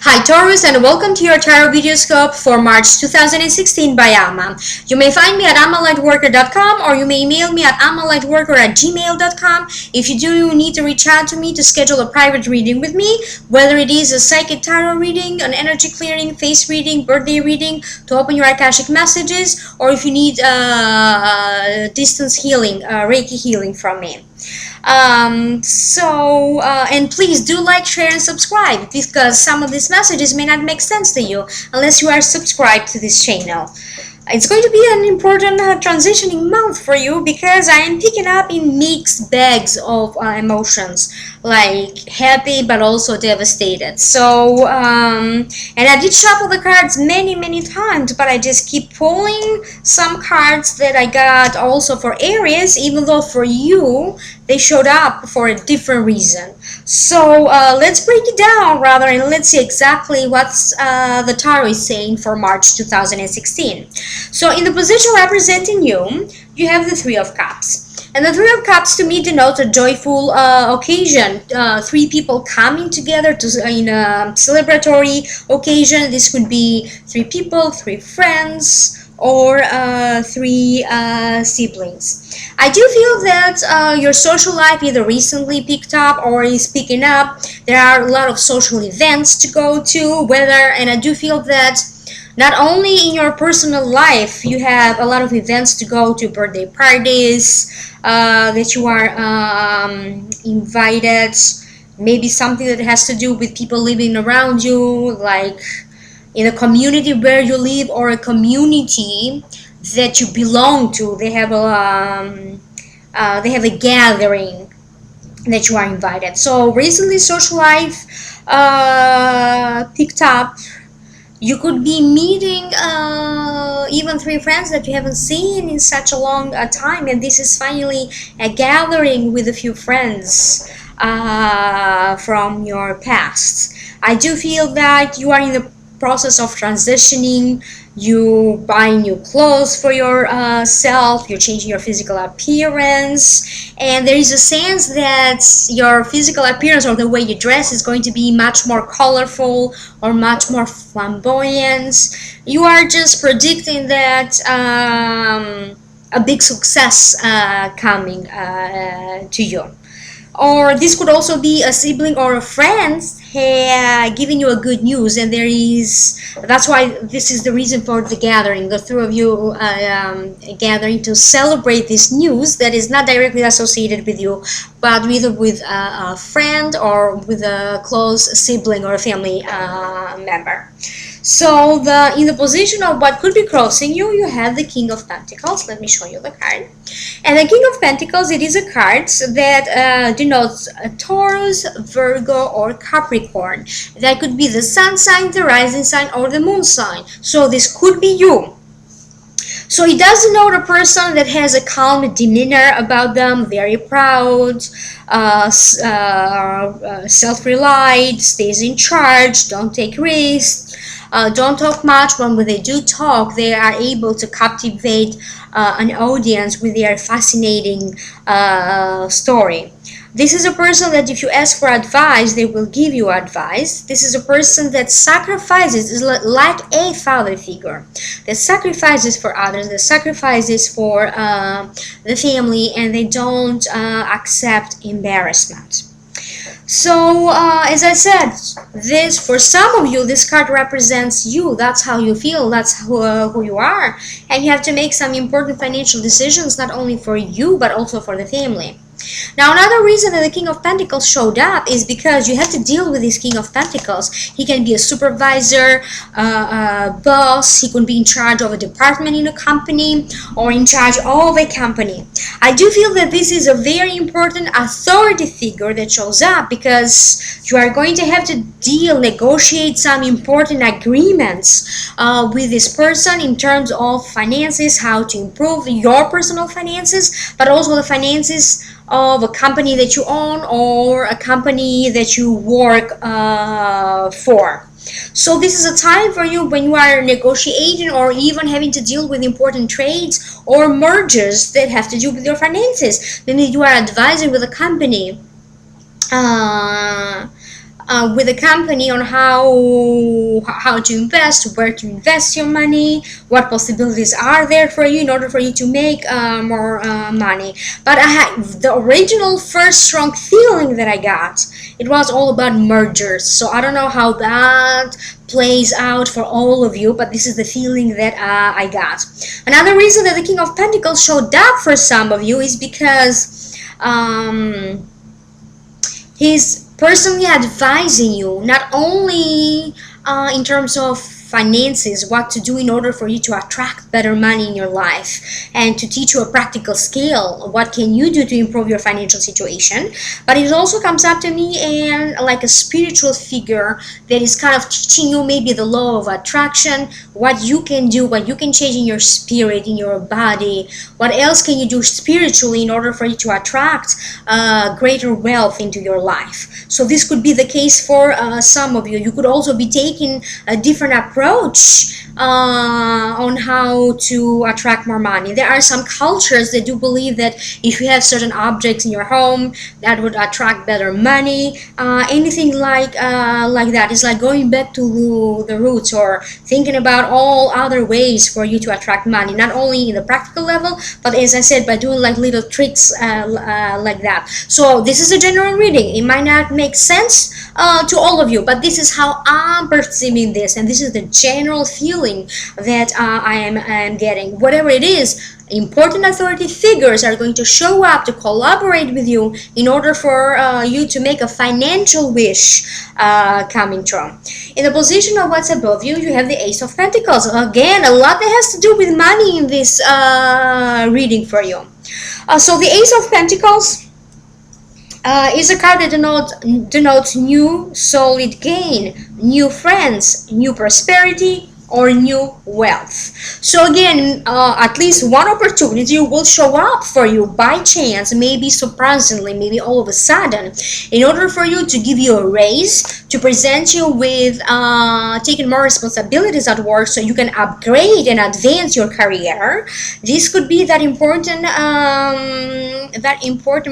Hi Taurus, and welcome to your TarotVideoScope for March 2016 by Ama. You may find me at amalightworker.com, or you may email me at amalightworker@gmail.com. If you do need to reach out to me to schedule a private reading with me, whether it is a psychic tarot reading, an energy clearing, face reading, birthday reading, to open your Akashic messages, or if you need distance healing, Reiki healing from me. And please do like, share, and subscribe, because some of these messages may not make sense to you unless you are subscribed to this channel. It's going to be an important transitioning month for you, because I am picking up in mixed bags of emotions, like happy but also devastated. So and I did shuffle the cards many times, but I just keep pulling some cards that I got also for Aries, even though for you they showed up for a different reason. So let's break it down rather, and let's see exactly what's the tarot is saying for March 2016. So in the position representing you, you have the Three of Cups. And the Three of Cups to me denotes a joyful occasion. Three people coming together in a celebratory occasion. This could be three people, three friends, or three siblings. I do feel that your social life either recently picked up or is picking up. There are a lot of social events to go to, and I do feel that not only in your personal life, you have a lot of events to go to, birthday parties, that you are invited, maybe something that has to do with people living around you, like in a community where you live, or a community that you belong to. They have a gathering that you are invited. So recently social life picked up. You could be meeting even three friends that you haven't seen in such a long time, and this is finally a gathering with a few friends from your past. I do feel that you are in the process of transitioning. You buy new clothes for yourself, you're changing your physical appearance, and there is a sense that your physical appearance, or the way you dress, is going to be much more colorful or much more flamboyant. You are just predicting that a big success coming to you. Or this could also be a sibling or a friend giving you a good news, and that's why this is the reason for the gathering, the three of you gathering to celebrate this news that is not directly associated with you, but either with a friend or with a close sibling or a family member. So in the position of what could be crossing you, you have the King of Pentacles. Let me show you the card. And the King of Pentacles, it is a card that denotes a Taurus, Virgo, or Capricorn. That could be the sun sign, the rising sign, or the moon sign. So this could be you. So it does denote a person that has a calm demeanor about them, very proud, self-relied, stays in charge, don't take risks, don't talk much, but when they do talk, they are able to captivate an audience with their fascinating story. This is a person that if you ask for advice, they will give you advice. This is a person that sacrifices, is like a father figure, that sacrifices for others, that sacrifices for the family, and they don't accept embarrassment. So as I said, for some of you, this card represents you. That's how you feel, that's who you are, and you have to make some important financial decisions, not only for you but also for the family. Now, another reason that the King of Pentacles showed up is because you have to deal with this King of Pentacles. He can be a supervisor, a boss. He can be in charge of a department in a company, or in charge of a company. I do feel that this is a very important authority figure that shows up, because you are going to have to negotiate some important agreements with this person in terms of finances, how to improve your personal finances, but also the finances of a company that you own or a company that you work for. So this is a time for you when you are negotiating or even having to deal with important trades or mergers that have to do with your finances. Maybe you are advising with a company with the company on how to invest, where to invest your money, what possibilities are there for you in order for you to make more money. But I had the original first strong feeling that I got. It was all about mergers. So I don't know how that plays out for all of you, but this is the feeling that I got. Another reason that the King of Pentacles showed up for some of you is because he's personally advising you, not only in terms of finances, what to do in order for you to attract better money in your life, and to teach you a practical skill, what can you do to improve your financial situation, but it also comes up to me and like a spiritual figure that is kind of teaching you maybe the law of attraction, what you can do, what you can change in your spirit, in your body, what else can you do spiritually in order for you to attract greater wealth into your life. So this could be the case for some of you. You could also be taking a different approach on how to attract more money. There are some cultures that do believe that if you have certain objects in your home that would attract better money. Anything like that is like going back to the roots, or thinking about all other ways for you to attract money, not only in the practical level, but as I said, by doing like little tricks like that. So this is a general reading. It might not make sense to all of you, but this is how I'm perceiving this, and this is the general feeling that I am getting. Whatever it is, important authority figures are going to show up to collaborate with you in order for you to make a financial wish coming true. In the position of what's above you, you have the Ace of Pentacles. Again, a lot that has to do with money in this reading for you. So the Ace of Pentacles is a card that denotes new solid gain, new friends, new prosperity, or new wealth. So again, at least one opportunity will show up for you by chance, maybe surprisingly, maybe all of a sudden, in order for you to give you a raise, to present you with taking more responsibilities at work so you can upgrade and advance your career. This could be that important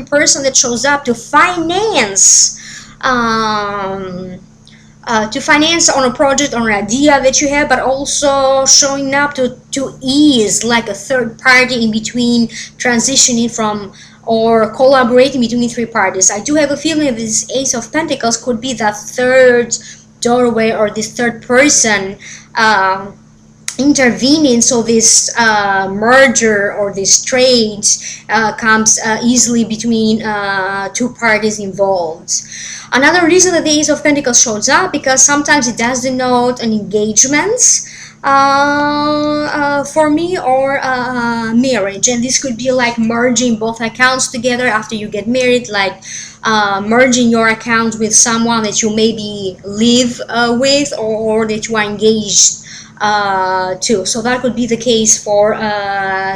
person that shows up to finance on a project or an idea that you have, but also showing up to ease like a third party in between, transitioning from or collaborating between three parties. I do have a feeling that this Ace of Pentacles could be that third doorway, or this third person intervening, so this merger or this trade comes easily between two parties involved. Another reason that the Ace of Pentacles shows up, because sometimes it does denote an engagement for me, or marriage, and this could be like merging both accounts together after you get married, like merging your account with someone that you maybe live with, or that you are engaged to. So that could be the case for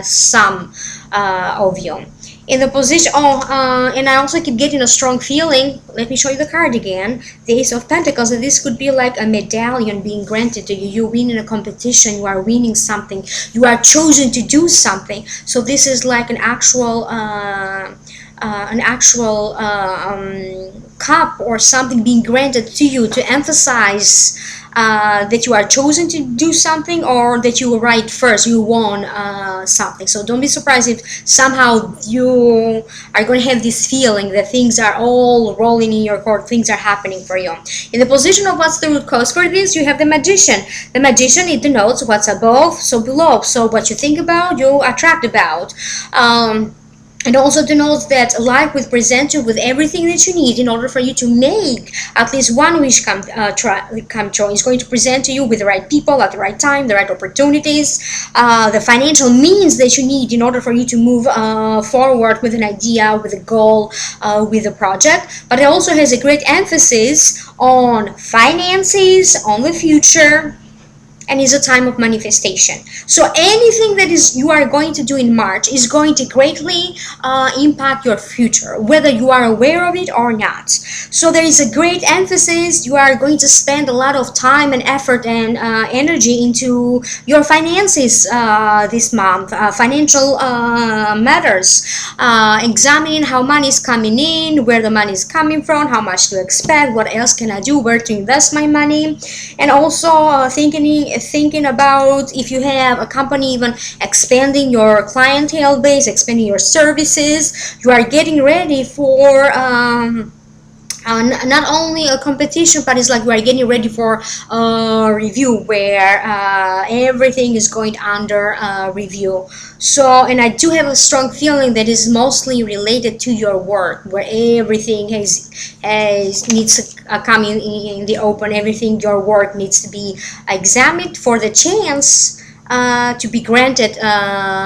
some of you. In the position, and I also keep getting a strong feeling, let me show you the card again, the Ace of Pentacles, and this could be like a medallion being granted to you. You win in a competition, you are winning something, you are chosen to do something. So this is like an actual cup or something being granted to you to emphasize that you are chosen to do something, or that you were right first, you won something. So don't be surprised if somehow you are going to have this feeling that things are all rolling in your court, things are happening for you. In the position of what's the root cause for this, you have the Magician. The Magician, it denotes what's above, so below. So what you think about, you attract about. It also denotes that life will present you with everything that you need in order for you to make at least one wish come true. It's going to present to you with the right people at the right time, the right opportunities, the financial means that you need in order for you to move forward with an idea, with a goal, with a project. But it also has a great emphasis on finances, on the future, and it's a time of manifestation. So anything that is you are going to do in March is going to greatly impact your future, whether you are aware of it or not. So there is a great emphasis. You are going to spend a lot of time and effort and energy into your finances this month, financial matters, examining how money is coming in, where the money is coming from, how much to expect, what else can I do, where to invest my money, and also thinking about if you have a company, even expanding your clientele base, expanding your services. You are getting ready for not only a competition, but it's like we are getting ready for a review where everything is going under review. So, and I do have a strong feeling that is mostly related to your work, where everything needs to come in the open. Everything, your work needs to be examined for the chance to be granted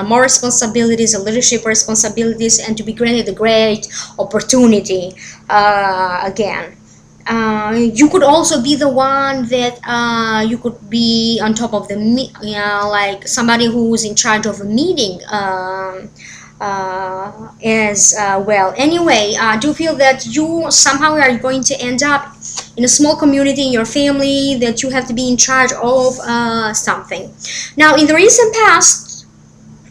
more responsibilities and leadership responsibilities, and to be granted a great opportunity again. You could also be the one that you could be on top of the like somebody who's in charge of a meeting as well. Anyway, I do feel that you somehow are going to end up in a small community in your family, that you have to be in charge of something. Now, in the recent past,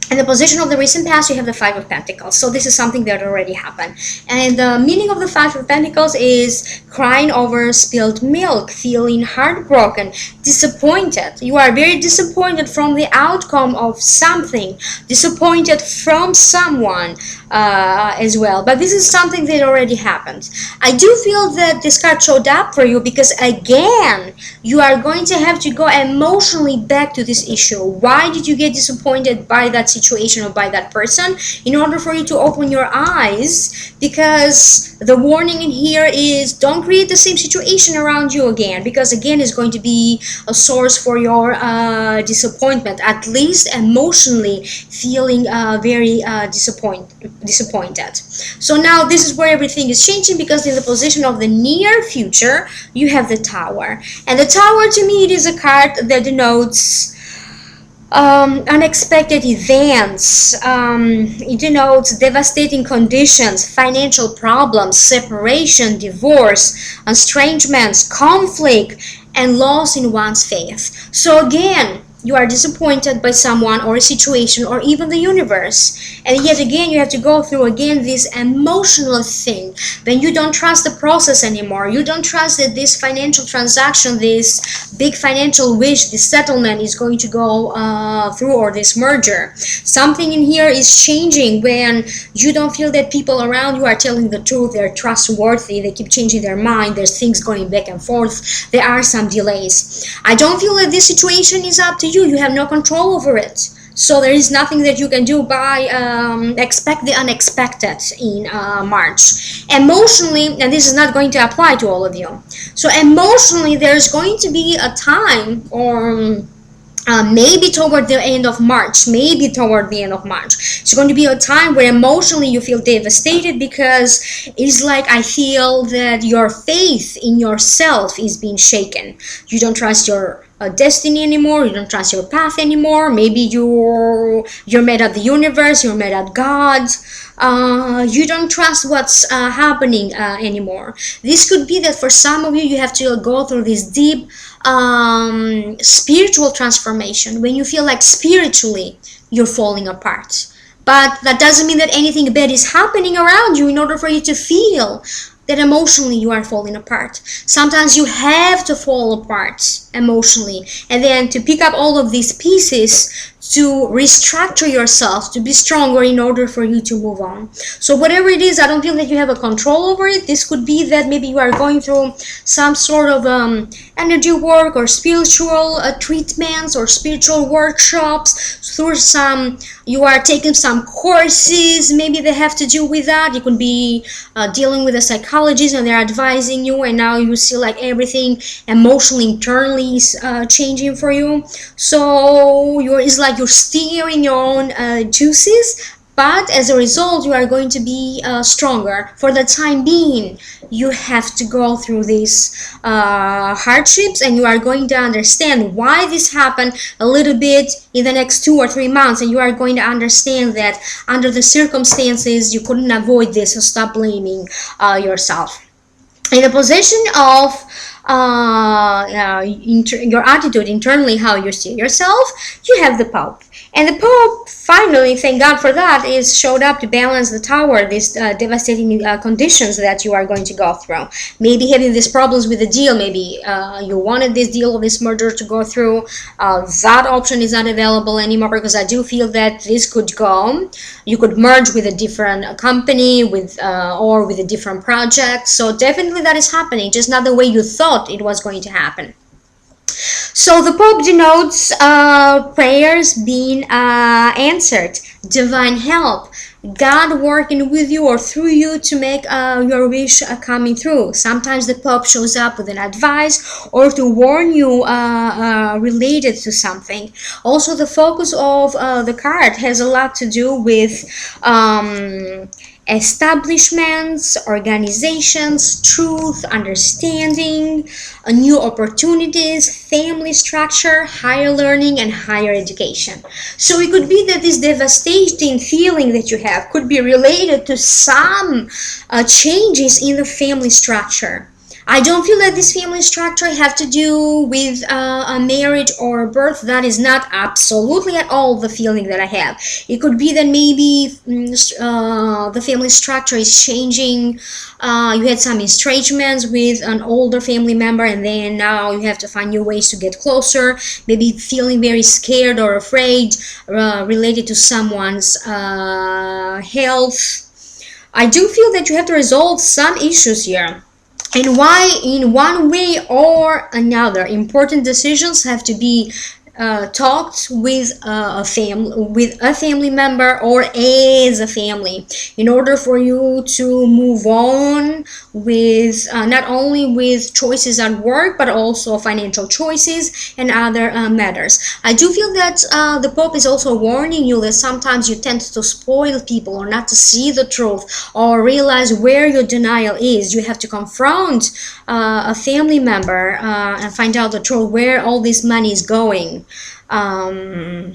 in the position of the recent past, you have the Five of Pentacles. So this is something that already happened. And the meaning of the Five of Pentacles is crying over spilled milk, feeling heartbroken, disappointed. You are very disappointed from the outcome of something, disappointed from someone as well. But this is something that already happened. I do feel that this card showed up for you because, again, you are going to have to go emotionally back to this issue. Why did you get disappointed by that situation or by that person? In order for you to open your eyes, because the warning in here is don't create the same situation around you again, because again it's going to be a source for your disappointment, at least emotionally feeling very disappointed. So now this is where everything is changing, because in the position of the near future you have the Tower, and the Tower, to me, it is a card that denotes unexpected events. It denotes devastating conditions, financial problems, separation, divorce, estrangements, conflict, and loss in one's faith. So again, you are disappointed by someone or a situation or even the universe, and yet again you have to go through again this emotional thing when you don't trust the process anymore. You don't trust that this financial transaction, this big financial wish, this settlement is going to go through, or this merger. Something in here is changing when you don't feel that people around you are telling the truth, they're trustworthy, they keep changing their mind, there's things going back and forth, there are some delays. I don't feel that this situation is up to you. You have no control over it. So there is nothing that you can do by expect the unexpected in March. Emotionally, and this is not going to apply to all of you. So emotionally, there's going to be a time, or maybe toward the end of March, it's going to be a time where emotionally you feel devastated, because it's like I feel that your faith in yourself is being shaken. You don't trust your destiny anymore, you don't trust your path anymore. Maybe you're mad at the universe, you're mad at God. You don't trust what's happening anymore. This could be that for some of you, you have to go through this deep spiritual transformation when you feel like spiritually you're falling apart. But that doesn't mean that anything bad is happening around you in order for you to feel that emotionally you are falling apart. Sometimes you have to fall apart emotionally, and then to pick up all of these pieces to restructure yourself to be stronger in order for you to move on. So whatever it is, I don't feel that you have a control over it. This could be that maybe you are going through some sort of energy work or spiritual treatments or spiritual workshops, through some, you are taking some courses, maybe they have to do with that. You could be dealing with a psychologist and they're advising you, and now you see like everything emotionally, internally is changing for you. So it's like you're steering your own juices but as a result, you are going to be stronger. For the time being, you have to go through these hardships, and you are going to understand why this happened a little bit in the next 2 or 3 months, and you are going to understand that under the circumstances you couldn't avoid this, so stop blaming yourself. In a position of your attitude internally, how you see yourself, you have the Pope. And the Pope, finally, thank God for that, is showed up to balance the Tower, these devastating conditions that you are going to go through. Maybe having these problems with the deal, maybe you wanted this deal or this merger to go through. That option is not available anymore, because I do feel that this could go. You could merge with a different company or with a different project. So definitely that is happening, just not the way you thought it was going to happen. So the Pope denotes prayers being answered, divine help, God working with you or through you to make your wish coming through. Sometimes the Pope shows up with an advice or to warn you related to something. Also, the focus of the card has a lot to do with establishments, organizations, truth, understanding, new opportunities, family structure, higher learning, and higher education. So it could be that this devastating feeling that you have could be related to some changes in the family structure. I don't feel that this family structure have to do with a marriage or a birth. That is not absolutely at all the feeling that I have. It could be that maybe the family structure is changing. You had some estrangements with an older family member, and then now you have to find new ways to get closer. Maybe feeling very scared or afraid related to someone's health. I do feel that you have to resolve some issues here. And why, in one way or another, important decisions have to be talked with a family member or as a family, in order for you to move on with not only with choices at work, but also financial choices and other matters. I do feel that the Pope is also warning you that sometimes you tend to spoil people, or not to see the truth or realize where your denial is. You have to confront a family member and find out the truth, where all this money is going. I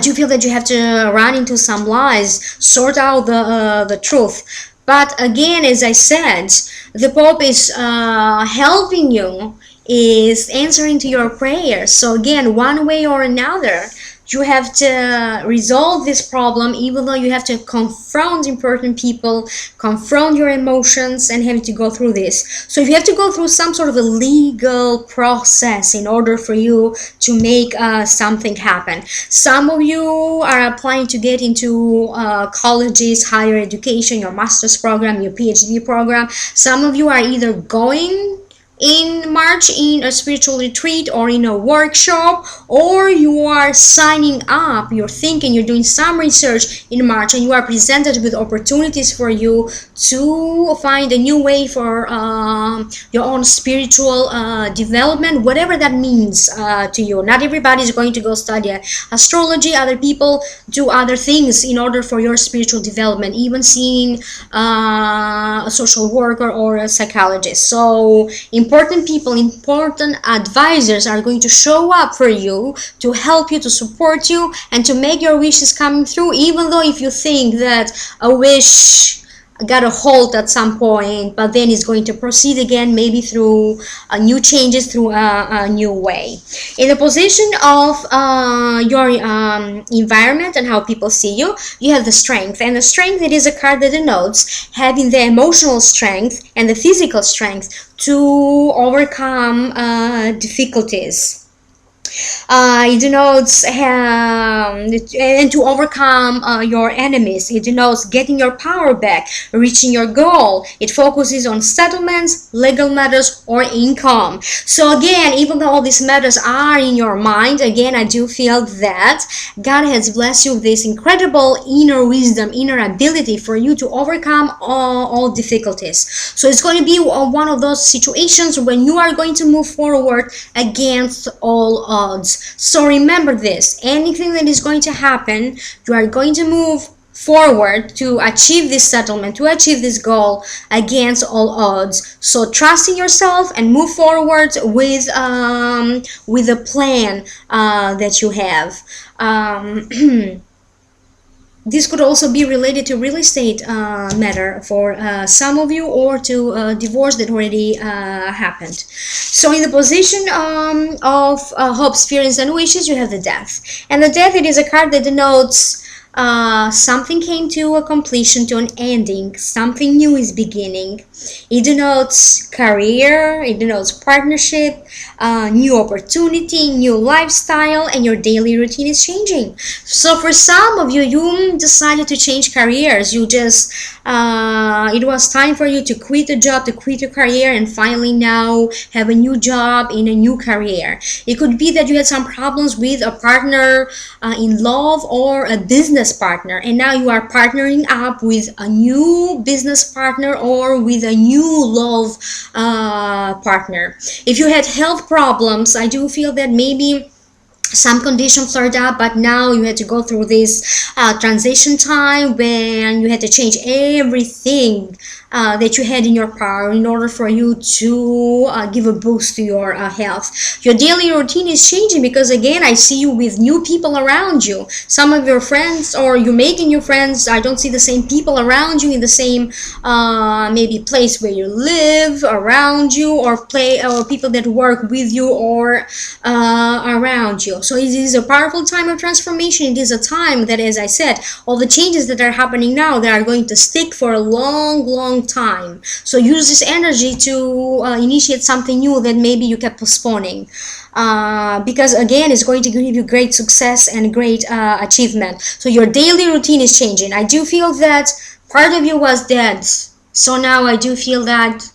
do feel that you have to run into some lies, sort out the truth. But again, as I said, the Pope is helping you, is answering to your prayers. So again, one way or another, you have to resolve this problem, even though you have to confront important people, confront your emotions, and have to go through this. So if you have to go through some sort of a legal process in order for you to make something happen. Some of you are applying to get into colleges, higher education, your master's program, your PhD program. Some of you are either going in March in a spiritual retreat or in a workshop, or you are signing up, you're thinking, you're doing some research in March, and you are presented with opportunities for you to find a new way for your own spiritual development, whatever that means to you. Not everybody is going to go study astrology. Other people do other things in order for your spiritual development, even seeing a social worker or a psychologist. So important people, important advisors are going to show up for you to help you, to support you, and to make your wishes come through, even though if you think that a wish got a halt at some point, but then it's going to proceed again, maybe through new changes, through a new way. In the position of your environment and how people see you, you have the strength. And the strength, it is a card that denotes having the emotional strength and the physical strength to overcome difficulties. It denotes and to overcome your enemies. It denotes getting your power back, reaching your goal. It focuses on settlements, legal matters, or income. So again, even though all these matters are in your mind, again, I do feel that God has blessed you with this incredible inner wisdom, inner ability for you to overcome all difficulties. So it's going to be one of those situations when you are going to move forward against all odds. So remember this, anything that is going to happen, you are going to move forward to achieve this settlement, to achieve this goal against all odds. So trust in yourself and move forward with the plan that you have. This could also be related to real estate matter for some of you, or to divorce that already happened. So in the position of hopes, fears, and wishes, you have the Death. And the Death, it is a card that denotes something came to a completion, to an ending, something new is beginning. It denotes career, it denotes partnership, new opportunity, new lifestyle, and your daily routine is changing. So for some of you, you decided to change careers. You just it was time for you to quit a job, to quit your career, and finally now have a new job in a new career. It could be that you had some problems with a partner in love, or a business partner, and now you are partnering up with a new business partner, or with a new love partner. If you had health problems, I do feel that maybe some conditions flared up, but now you had to go through this transition time when you had to change everything that you had in your power in order for you to give a boost to your health. Your daily routine is changing because, again, I see you with new people around you. Some of your friends, or you're making new friends, I don't see the same people around you in the same maybe place where you live, around you, or people that work with you, or around you. So it is a powerful time of transformation. It is a time that, as I said, all the changes that are happening now, they are going to stick for a long time. So use this energy to initiate something new that maybe you kept postponing, because again, it's going to give you great success and great achievement. So your daily routine is changing. I do feel that part of you was dead, so now I do feel that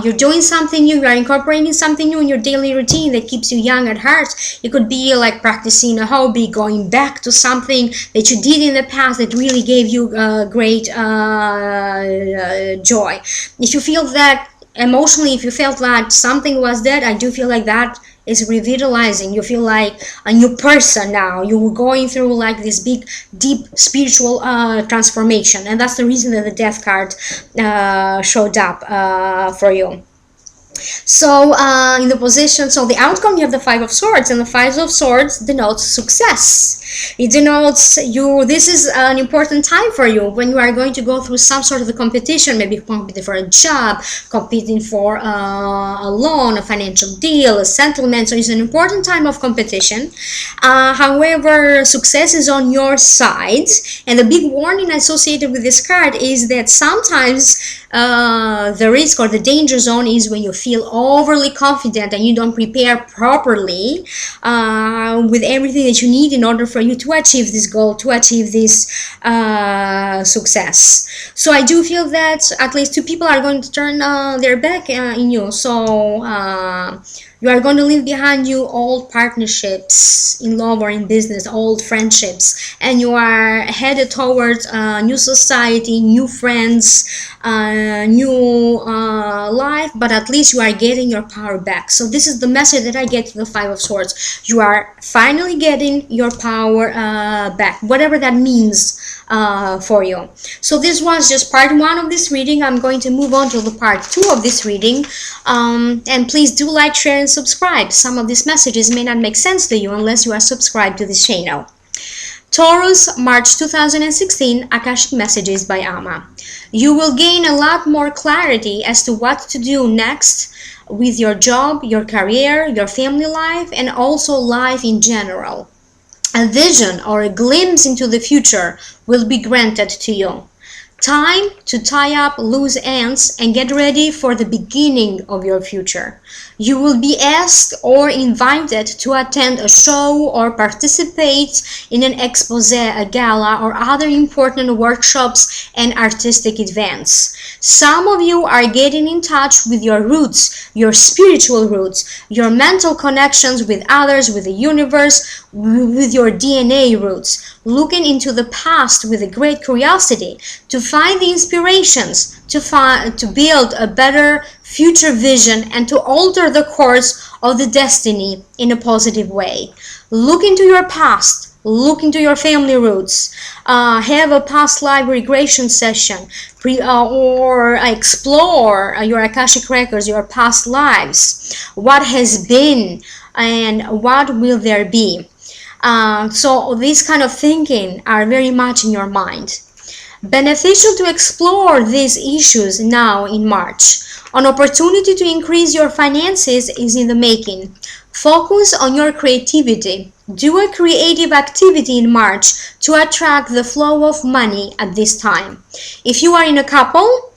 you're doing something new, you're incorporating something new in your daily routine that keeps you young at heart. It could be like practicing a hobby, going back to something that you did in the past that really gave you great joy. If you feel that emotionally, if you felt like something was dead, I do feel like that is revitalizing. You feel like a new person now. You're going through like this big, deep spiritual transformation, and that's the reason that the Death card showed up for you. So in the position, so the outcome, you have the Five of Swords, and the Five of Swords denotes success. It denotes this is an important time for you when you are going to go through some sort of a competition, maybe competing for a job, competing for a loan, a financial deal, a settlement. So it's an important time of competition. However, success is on your side, and the big warning associated with this card is that sometimes the risk or the danger zone is when you feel overly confident and you don't prepare properly with everything that you need in order for you to achieve this goal, to achieve this success. So I do feel that at least two people are going to turn their back in you. So you are going to leave behind you old partnerships in love or in business, old friendships, and you are headed towards a new society, new friends, new life, but at least you are getting your power back. So this is the message that I get to the Five of Swords. You are finally getting your power back, whatever that means for you. So this was just part 1 of this reading. I'm going to move on to the part 2 of this reading, and please do like, share, and subscribe. Some of these messages may not make sense to you unless you are subscribed to this channel. Taurus March 2016 Akashic Messages by Ama. You will gain a lot more clarity as to what to do next with your job, your career, your family life, and also life in general. A vision or a glimpse into the future will be granted to you. Time to tie up loose ends and get ready for the beginning of your future. You will be asked or invited to attend a show or participate in an expose, a gala, or other important workshops and artistic events. Some of you are getting in touch with your roots, your spiritual roots, your mental connections with others, with the universe, with your DNA roots, looking into the past with a great curiosity to find the inspirations to build a better future vision and to alter the course of the destiny in a positive way. Look into your past. Look into your family roots, have a past life regression session, or explore your Akashic Records, your past lives, what has been and what will there be. So these kind of thinking are very much in your mind. Beneficial to explore these issues now in March. An opportunity to increase your finances is in the making. Focus on your creativity. Do a creative activity in March to attract the flow of money at this time. If you are in a couple,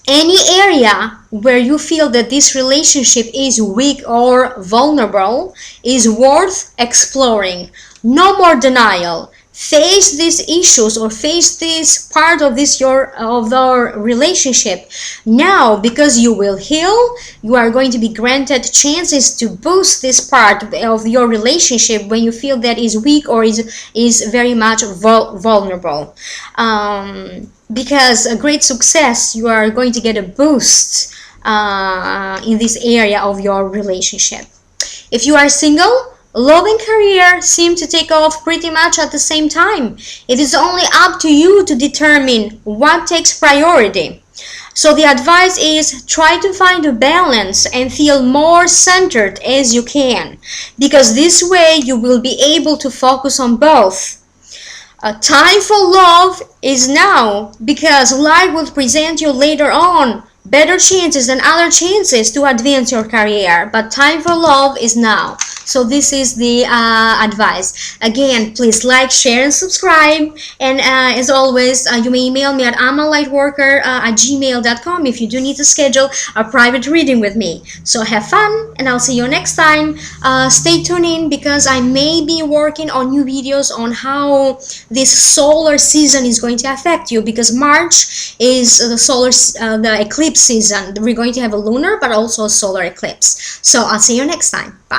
any area where you feel that this relationship is weak or vulnerable is worth exploring. No more denial. Face these issues or face this part of the relationship now, because you will heal. You are going to be granted chances to boost this part of your relationship when you feel that is weak or is very much vulnerable. Because a great success, you are going to get a boost in this area of your relationship. If you are single, love and career seem to take off pretty much at the same time. It is only up to you to determine what takes priority. So the advice is try to find a balance and feel more centered as you can, because this way you will be able to focus on both. Time for love is now, because life will present you later on better chances and other chances to advance your career, but time for love is now. So this is the advice. Again, please like, share, and subscribe. And as always, you may email me at amalightworker@gmail.com if you do need to schedule a private reading with me. So have fun, and I'll see you next time. Stay tuned in, because I may be working on new videos on how this solar season is going to affect you, because March is the eclipse season. We're going to have a lunar but also a solar eclipse. So I'll see you next time. Bye.